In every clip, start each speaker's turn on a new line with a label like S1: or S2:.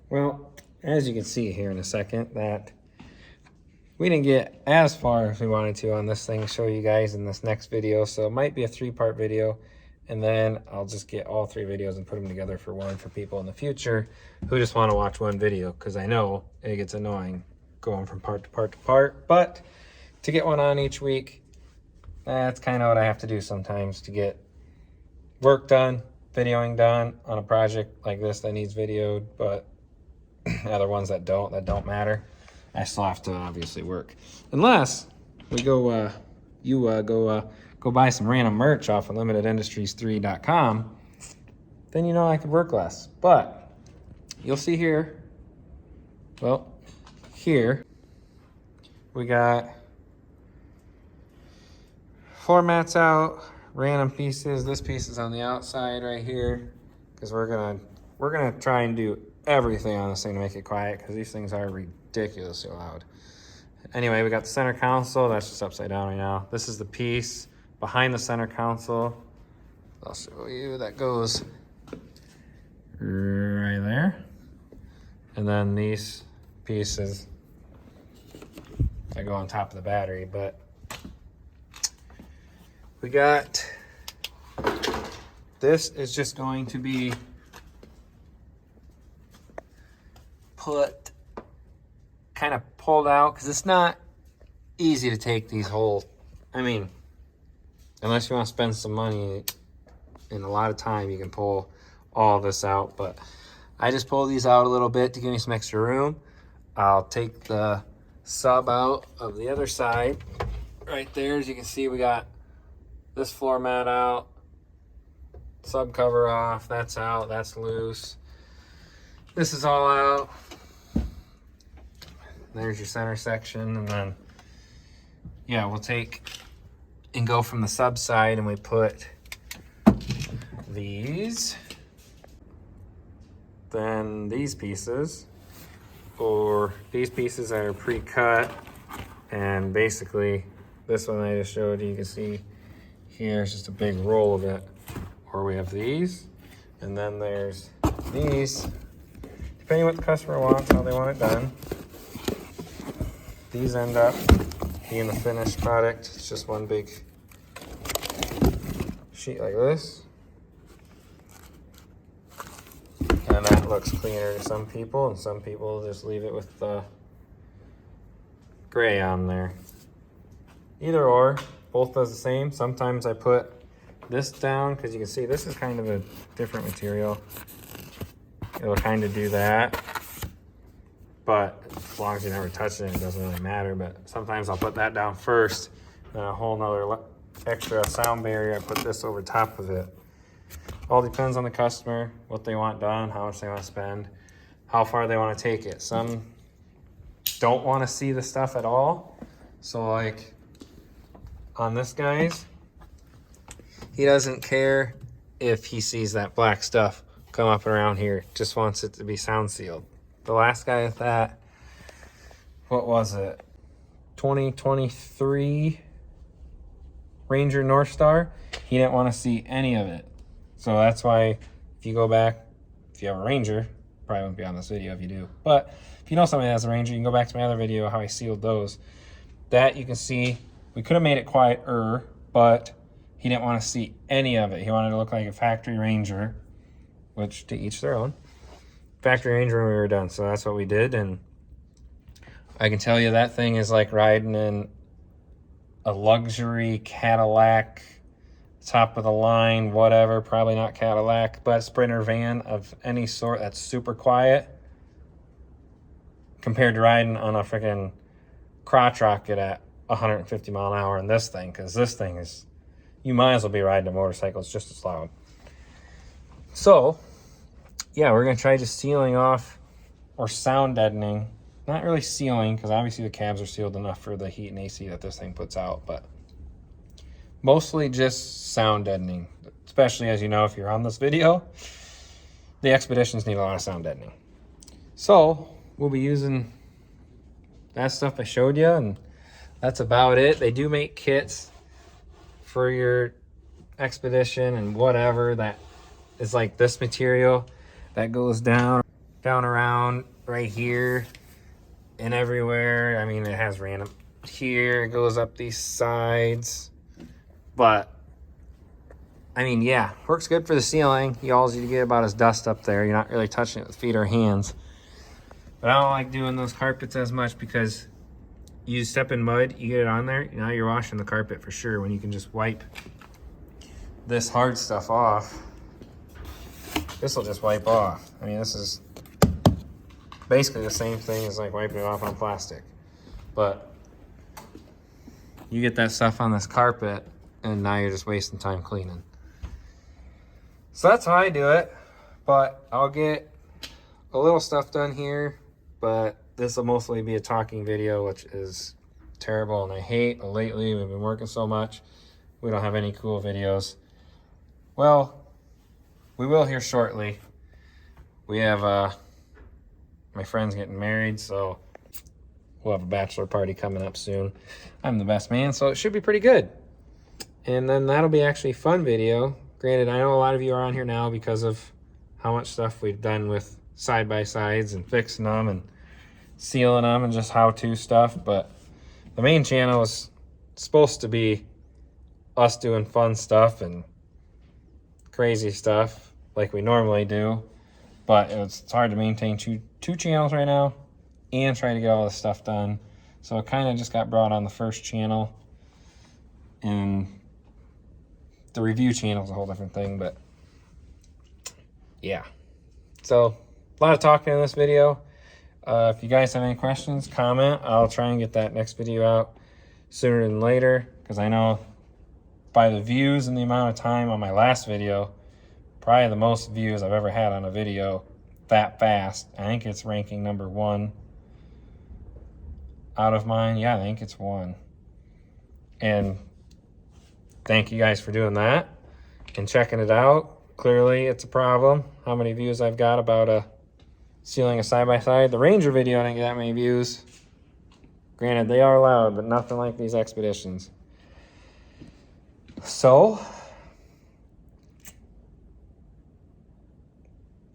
S1: Well, as you can see here in a second, that we didn't get as far as we wanted to on this thing to show you guys in this next video. So it might be a 3-part video, and then I'll just get all 3 videos and put them together for one for people in the future who just want to watch one video, because I know it gets annoying going from part to part to part. But to get one on each week, that's kind of what I have to do sometimes to get work done, videoing done on a project like this that needs videoed, but other ones that don't matter. I still have to obviously work. Unless we go, go buy some random merch off of limitedindustries3.com, then you know I could work less. But you'll see here, well, here we got floor mats out, random pieces. This piece is on the outside right here, because we're gonna try and do everything on this thing to make it quiet, because these things are ridiculously loud. Anyway, we got the center console. That's just upside down right now. This is the piece behind the center console. I'll show you. That goes right there. And then these pieces that go on top of the battery. But we got, this is just going to be put kind of pulled out, because it's not easy to take these whole, I mean, unless you want to spend some money and a lot of time, you can pull all this out. But I just pull these out a little bit to give me some extra room. I'll take the sub out of the other side right there. As you can see, we got this floor mat out, sub cover off, that's out, that's loose. This is all out. There's your center section, and then yeah, we'll take and go from the sub side, and we put these, then these pieces, or these pieces are pre-cut, and basically this one I just showed you, can see here is just a big roll of it. Or we have these, and then there's these, depending what the customer wants, how they want it done. These end up being the finished product. It's just one big sheet like this. And that looks cleaner to some people, and some people just leave it with the gray on there. Either or, both does the same. Sometimes I put this down, because you can see this is kind of a different material. It'll kind of do that. But as long as you never touch it, it doesn't really matter. But sometimes I'll put that down first, then a whole nother extra sound barrier, I put this over top of it. All depends on the customer, what they want done, how much they want to spend, how far they want to take it. Some don't want to see the stuff at all. So like on this guy's, he doesn't care if he sees that black stuff come up and around here, just wants it to be sound sealed. The last guy with that, what was it? 2023 Ranger North Star. He didn't want to see any of it. So that's why if you go back, if you have a Ranger, probably won't be on this video if you do. But if you know somebody that has a Ranger, you can go back to my other video, how I sealed those. That you can see, we could have made it quieter, but he didn't want to see any of it. He wanted to look like a factory Ranger, which to each their own. Factory Ranger when we were done, so that's what we did. And I can tell you that thing is like riding in a luxury Cadillac, top of the line, whatever, probably not Cadillac, but Sprinter van of any sort that's super quiet, compared to riding on a freaking crotch rocket at 150 mile an hour in this thing, because this thing is, you might as well be riding a motorcycle, it's just as loud. So yeah, we're gonna try just sealing off or sound deadening. Not really sealing, because obviously the cabs are sealed enough for the heat and AC that this thing puts out, but mostly just sound deadening. Especially, as you know, if you're on this video, the Expeditions need a lot of sound deadening. So we'll be using that stuff I showed you, and that's about it. They do make kits for your Expedition and whatever that is like this material that goes down down around right here and everywhere. I mean, it has random here, it goes up these sides, but I mean, yeah, works good for the ceiling. You always need to get about as dust up there. You're not really touching it with feet or hands. But I don't like doing those carpets as much because you step in mud, you get it on there, now you're washing the carpet for sure when you can just wipe this hard stuff off. This will just wipe off. I mean, this is basically the same thing as like wiping it off on plastic. But you get that stuff on this carpet and now you're just wasting time cleaning. So that's how I do it, but I'll get a little stuff done here, but this will mostly be a talking video, which is terrible and I hate. Lately, we've been working so much, we don't have any cool videos. Well, we will here shortly. We have my friend's getting married, so we'll have a bachelor party coming up soon. I'm the best man, so it should be pretty good. And then that'll be actually a fun video. Granted, I know a lot of you are on here now because of how much stuff we've done with side-by-sides and fixing them and sealing them and just how-to stuff, but the main channel is supposed to be us doing fun stuff and crazy stuff like we normally do, but it's hard to maintain two channels right now and try to get all this stuff done. So it kind of just got brought on the first channel, and the review channel is a whole different thing, but yeah. So a lot of talking in this video. If you guys have any questions, comment. I'll try and get that next video out sooner than later, because I know by the views and the amount of time on my last video, probably the most views I've ever had on a video that fast. I think it's ranking number 1 out of mine. Yeah, I think it's 1. And thank you guys for doing that and checking it out. Clearly, it's a problem how many views I've got about sealing a side-by-side. The Ranger video didn't get that many views. Granted, they are loud, but nothing like these Expeditions. So,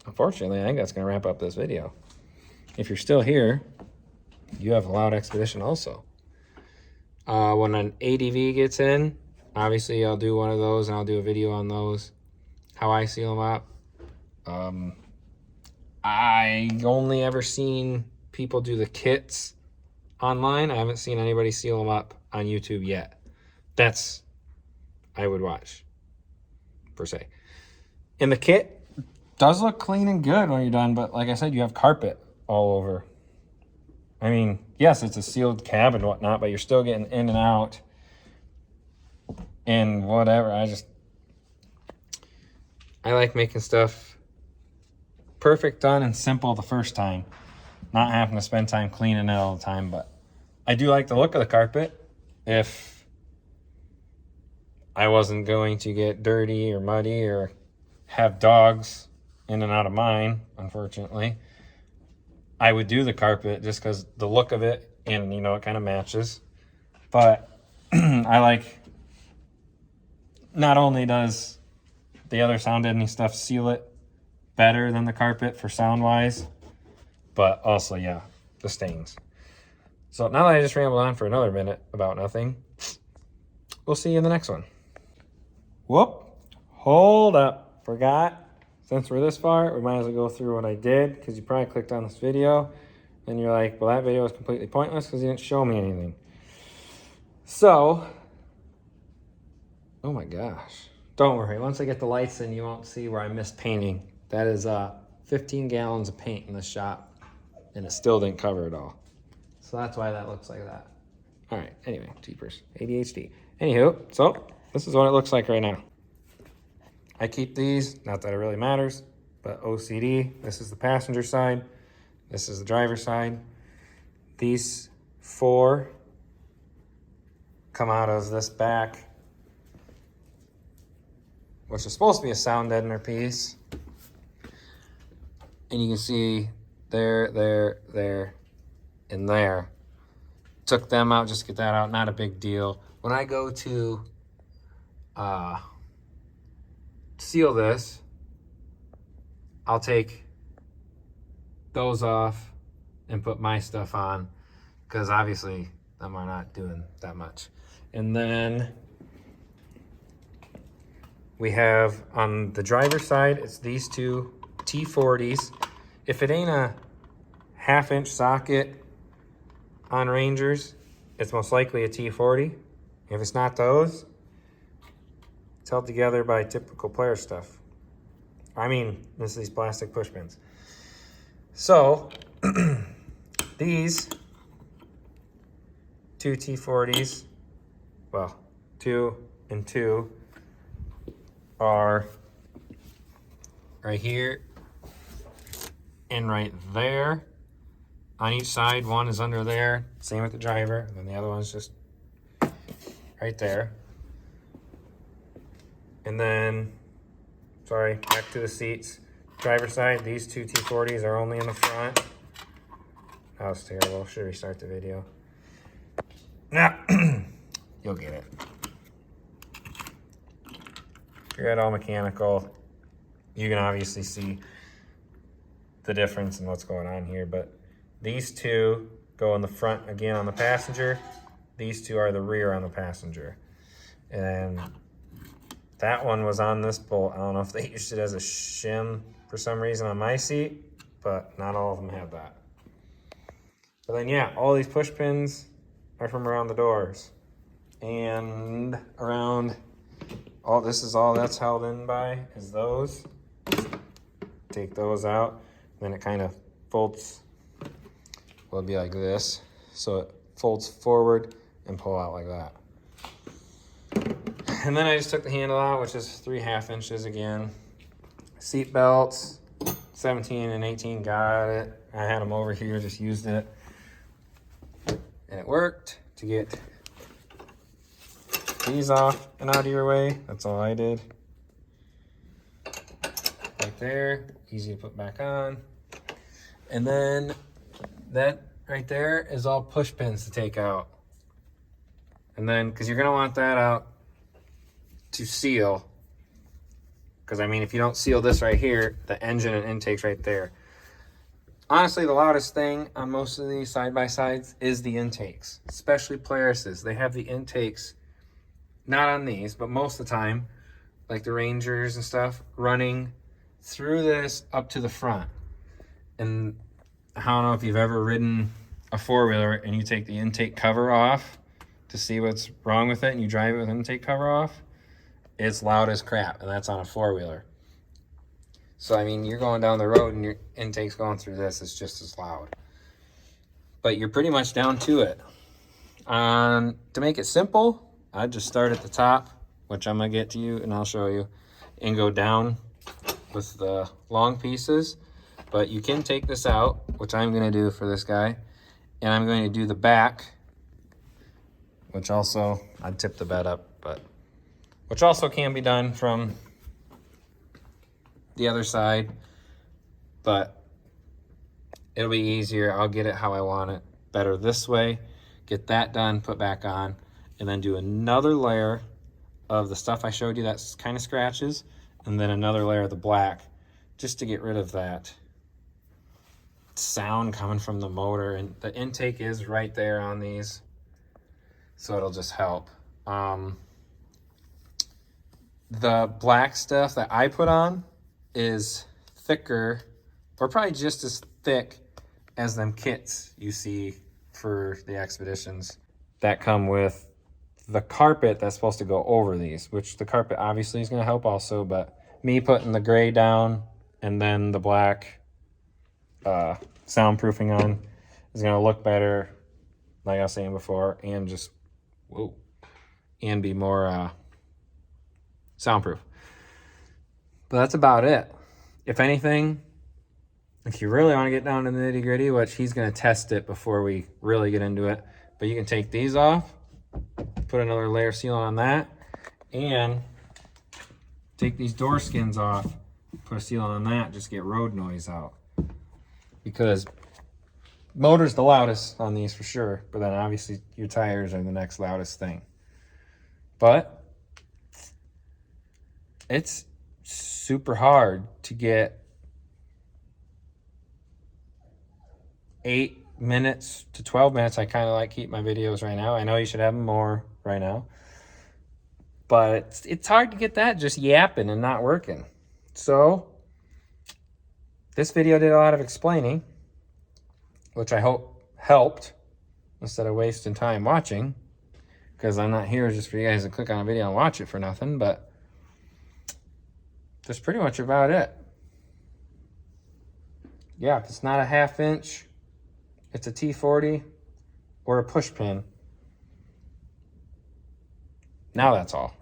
S1: unfortunately, I think that's going to wrap up this video. If you're still here, you have a loud Expedition also. When an ADV gets in, obviously I'll do one of those and I'll do a video on those, how I seal them up. I only ever seen people do the kits online. I haven't seen anybody seal them up on YouTube yet. That's, I would watch, per se. And the kit does look clean and good when you're done, but like I said, you have carpet all over. I mean, yes, it's a sealed cab and whatnot, but you're still getting in and out and whatever. I like making stuff perfect, done, and simple the first time, not having to spend time cleaning it all the time. But I do like the look of the carpet. If I wasn't going to get dirty or muddy or have dogs in and out of mine, unfortunately, I would do the carpet just because the look of it, and you know, it kind of matches. But I like, not only does the other sound deadening stuff seal it better than the carpet for sound wise, but also, yeah, the stains. So now that I just rambled on for another minute about nothing, we'll see you in the next one. Whoop, hold up, forgot. Since we're this far, we might as well go through what I did, because you probably clicked on this video and you're like, well, that video was completely pointless because you didn't show me anything. So, oh my gosh. Don't worry, once I get the lights in, you won't see where I missed painting. That is 15 gallons of paint in the shop, and it still didn't cover it all. So that's why that looks like that. All right, anyway, jeepers, ADHD. Anywho, so this is what it looks like right now. I keep these, not that it really matters, but OCD. This is the passenger side. This is the driver's side. These 4 come out of this back, which is supposed to be a sound deadener piece. And you can see there, and there. Took them out just to get that out, not a big deal. When I go to seal this, I'll take those off and put my stuff on, because obviously them are not doing that much. And then we have on the driver's side, it's these two T40s. If it ain't a 1/2-inch socket on Rangers, it's most likely a T40. If it's not those, it's held together by typical Polaris stuff. I mean, this is these plastic push pins. So these two T40s, well, 2 and 2, are right here and right there on each side. One is under there, same with the driver, and then the other one's just right there. And then, sorry, back to the seats. Driver's side, these two T40s are only in the front. That was terrible. Should restart the video. Nah, you'll get it. If you're at all mechanical, you can obviously see the difference in what's going on here, but these two go in the front again on the passenger. These two are the rear on the passenger. And that one was on this bolt. I don't know if they used it as a shim for some reason on my seat, but not all of them have that. But then yeah, all these push pins are from around the doors and around. All this is all that's held in by is those. Take those out, then it kind of folds. Well, it'll be like this, so it folds forward and pull out like that. And then I just took the handle out, which is 3/2 inches again. Seat belts, 17 and 18, got it. I had them over here, just used it. And it worked to get these off and out of your way. That's all I did. Right there, easy to put back on. And then that right there is all push pins to take out. And then, because you're gonna want that out to seal. Because I mean, if you don't seal this right here, the engine and intake's right there. Honestly, the loudest thing on most of these side-by-sides is the intakes, especially Polaris's. They have the intakes, not on these, but most of the time, like the Rangers and stuff, running through this up to the front. And I don't know if you've ever ridden a four-wheeler and you take the intake cover off to see what's wrong with it and you drive it with intake cover off. It's loud as crap, and that's on a four-wheeler. So, I mean, you're going down the road and your intake's going through this, it's just as loud. But you're pretty much down to it. To make it simple, I'd just start at the top, which I'm going to get to you and I'll show you, and go down with the long pieces. But you can take this out, which I'm going to do for this guy. And I'm going to do the back, which also, I'd tip the bed up, but which also can be done from the other side, but it'll be easier. I'll get it how I want it better this way. Get that done, put back on, and then do another layer of the stuff I showed you that kind of scratches, and then another layer of the black, just to get rid of that sound coming from the motor. And the intake is right there on these, so it'll just help. The black stuff that I put on is thicker, or probably just as thick as them kits you see for the Xpeditions that come with the carpet that's supposed to go over these, which the carpet obviously is going to help also, but me putting the gray down and then the black soundproofing on is going to look better, like I was saying before, and just, whoa, and be more soundproof. But that's about it. If anything, if you really want to get down to the nitty gritty, which he's going to test it before we really get into it, but you can take these off, put another layer of seal on that, and take these door skins off, put a seal on that, just get road noise out. Because motor's the loudest on these for sure, but then obviously your tires are the next loudest thing. But it's super hard to get 8 minutes to 12 minutes. I kind of like keep my videos right now. I know you should have them more right now, but it's hard to get that just yapping and not working. So this video did a lot of explaining, which I hope helped instead of wasting time watching, because I'm not here just for you guys to click on a video and watch it for nothing. But that's pretty much about it. Yeah, if it's not a 1/2 inch, it's a T40 or a push pin. Now that's all.